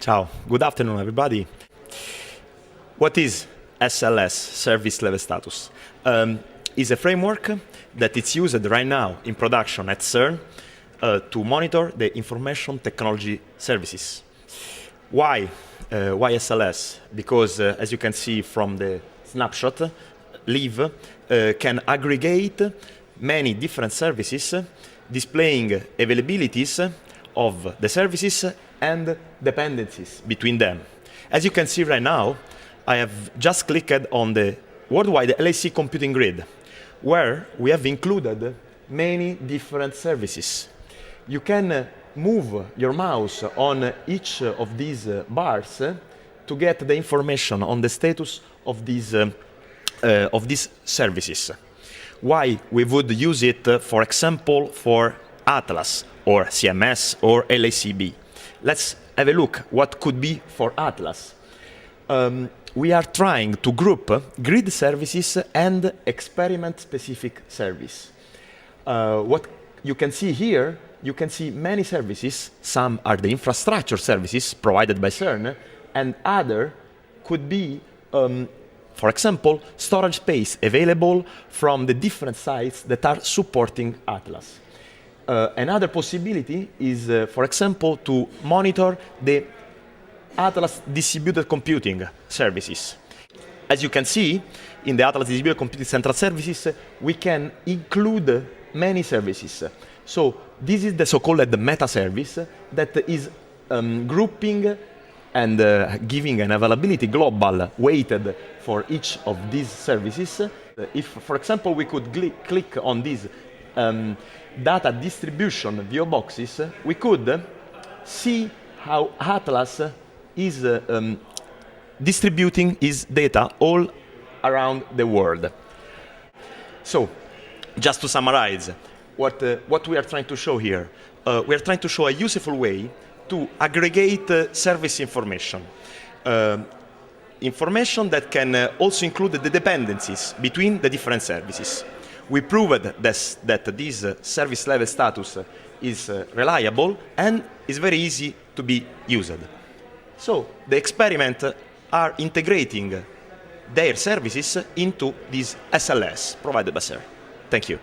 Ciao, good afternoon everybody. What is SLS, Service Level Status? Is a framework that is used right now in production at CERN to monitor the information technology services. Why SLS? Because as you can see from the snapshot, Live can aggregate many different services displaying availabilities of the services and dependencies between them. As you can see right now, I have just clicked on the worldwide LHC computing grid, where we have included many different services. You can move your mouse on each of these bars to get the information on the status of these services. Why we would use it, for example, for Atlas or CMS or LHCb. Let's have a look what could be for Atlas. We are trying to group grid services and experiment-specific service. What you can see here, you can see many services. Some are the infrastructure services provided by CERN, and other could be, for example, storage space available from the different sites that are supporting Atlas. Another possibility is, for example, to monitor the Atlas distributed computing services. As you can see, in the Atlas distributed computing central services, we can include many services. So this is the so-called meta service that is grouping and giving an availability global weighted for each of these services. If, for example, we could click on these data distribution VO boxes, we could see how Atlas is distributing its data all around the world. So, just to summarize, what we are trying to show here, we are trying to show a useful way to aggregate service information. Information that can also include the dependencies between the different services. We proved that this service level status is reliable and is very easy to be used. So the experiment are integrating their services into this SLS provided by CERN. Thank you.